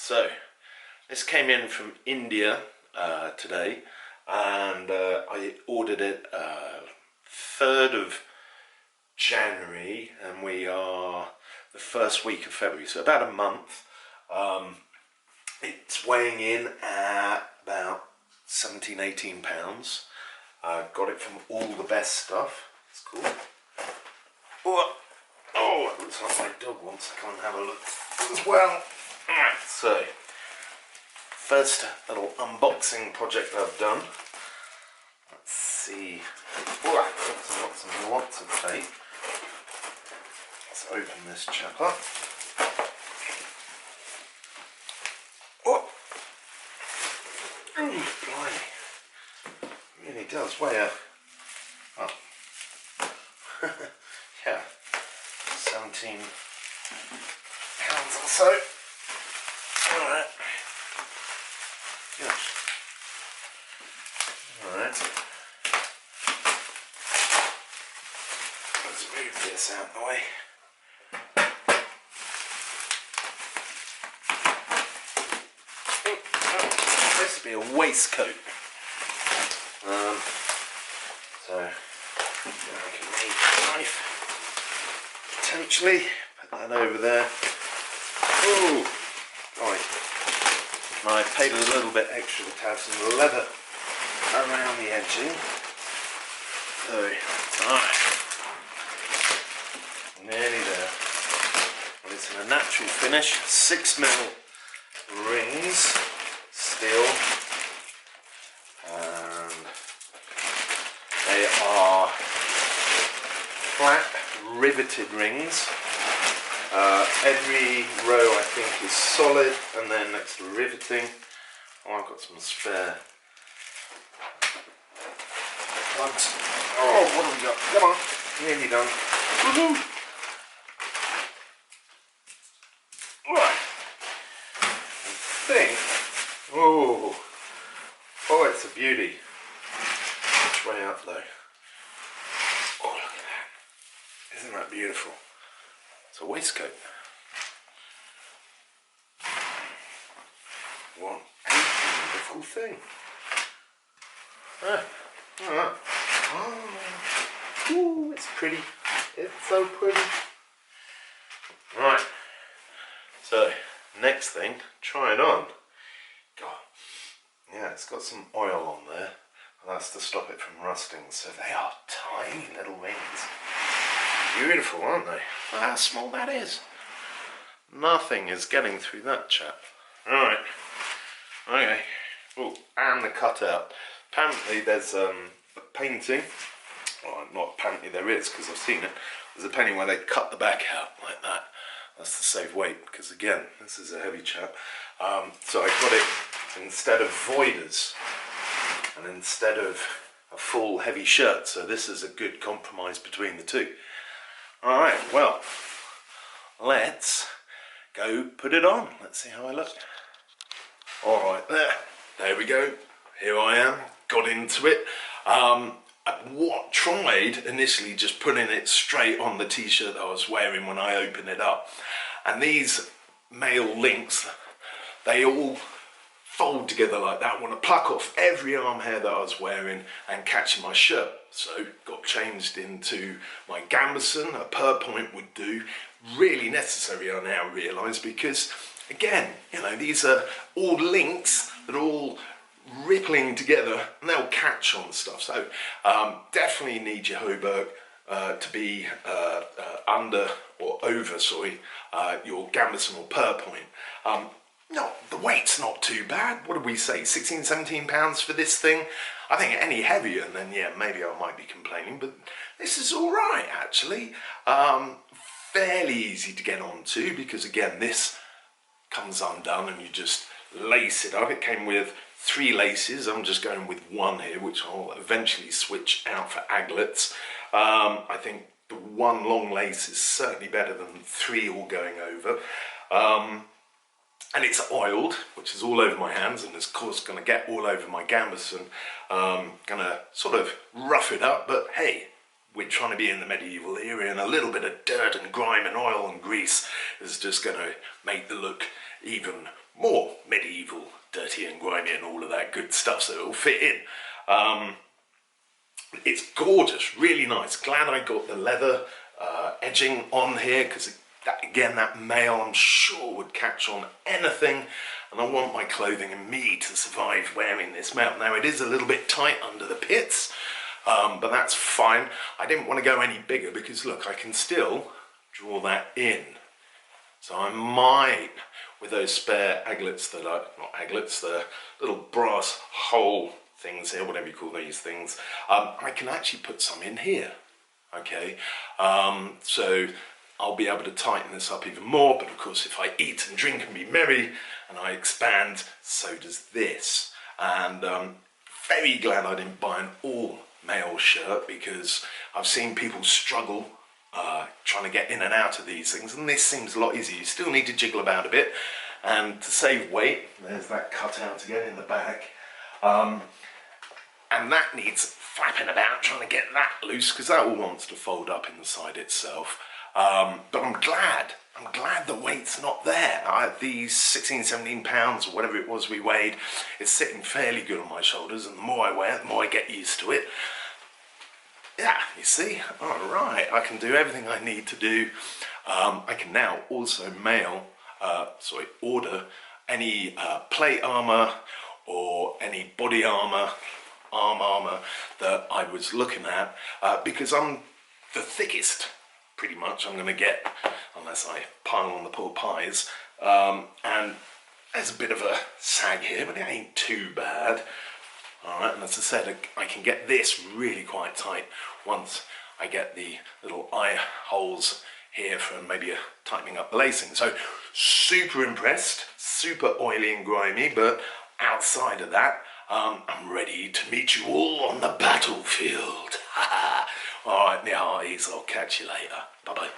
So this came in from India today, and I ordered it 3rd of January, and we are the first week of February, so about a month. It's weighing in at about 17-18 pounds. I got it from Allbeststuff. It's cool. Oh, it looks like my dog wants to come and have a look as well. Alright, so first little unboxing project I've done. Let's see. Oh, lots of tape. Let's open this chap up. Oh, ooh, blimey. It really does weigh a... Oh. Yeah. 17 pounds or so. Alright. Gosh. Alright. Let's move this out of the way. It's supposed to be a waistcoat. So I can make a knife. Potentially put that over there. Oh, right. I paid a little bit extra to have some leather around the edging. So, alright. Nearly there. And it's in a natural finish. 6mm rings, steel, and they are flat riveted rings. Every row I think is solid, and then next to riveting, oh, I've got some spare plugs. Oh, what have we got? Come on, nearly done. Woohoo! Right, I think, oh, it's a beauty. Which way up though? Oh, look at that. Isn't that beautiful? It's a waistcoat. What a beautiful thing. Ooh, it's pretty. It's so pretty. Right. So, next thing, try it on. God. Yeah, it's got some oil on there. And that's to stop it from rusting. So they are tiny little rings. Beautiful, aren't they? Look how small that is. Nothing is getting through that chap. Alright. Okay. Oh, and the cutout. Apparently there's a painting. Well, not apparently there is, because I've seen it. There's a painting where they cut the back out like that. That's to save weight, because again, this is a heavy chap. So I got it instead of voiders, and instead of a full heavy shirt. So this is a good compromise between the two. Alright, well, let's go put it on. Let's see how I look. Alright, there we go. Here I am, got into it. I tried initially just putting it straight on the t-shirt that I was wearing when I opened it up. And these male links, they all fold together like that. I want to pluck off every arm hair that I was wearing and catch in my shirt. So got changed into my gambeson. A per point would do. Really necessary, I now realise, because again, you know, these are all links that are all rippling together and they'll catch on stuff. So definitely need your hobart to be under or over, sorry, your gambeson or per point. No, the weight's not too bad. What did we say, 16-17 pounds for this thing? I think any heavier, and then yeah, maybe I might be complaining, but this is all right actually. Fairly easy to get onto, because again, this comes undone and you just lace it up. It came with 3 laces. I'm just going with 1 here, which I'll eventually switch out for aglets. I think the 1 long lace is certainly better than 3 all going over. And it's oiled, which is all over my hands, and of course going to get all over my gambeson. Going to sort of rough it up, but hey, we're trying to be in the medieval era, and a little bit of dirt and grime and oil and grease is just going to make the look even more medieval, dirty and grimy and all of that good stuff, so it'll fit in. It's gorgeous, really nice. Glad I got the leather edging on here, because again, that mail I'm sure would catch on anything, and I want my clothing and me to survive wearing this mail. Now, it is a little bit tight under the pits, but that's fine. I didn't want to go any bigger because look, I can still draw that in. So I might, with those spare aglets that are, not aglets, the little brass hole things here, whatever you call these things, I can actually put some in here, okay? So I'll be able to tighten this up even more, but of course if I eat and drink and be merry and I expand, so does this. And very glad I didn't buy an all male shirt, because I've seen people struggle trying to get in and out of these things, and this seems a lot easier. You still need to jiggle about a bit, and to save weight, there's that cutout again in the back, and that needs flapping about, trying to get that loose, because that all wants to fold up inside itself. But I'm glad the weight's not there. These 16, 17 pounds, or whatever it was we weighed, it's sitting fairly good on my shoulders, and the more I wear it, the more I get used to it. Yeah, you see, all right, I can do everything I need to do. I can now also order any plate armor or any body armor, arm armor that I was looking at, because I'm the thickest, pretty much, I'm going to get, unless I pile on the poor pies. And there's a bit of a sag here, but it ain't too bad. Alright, and as I said, I can get this really quite tight once I get the little eye holes here for maybe tightening up the lacing. So, super impressed, super oily and grimy, but outside of that, I'm ready to meet you all on the battlefield. Alright, my hearties, I'll catch you later. Bye-bye.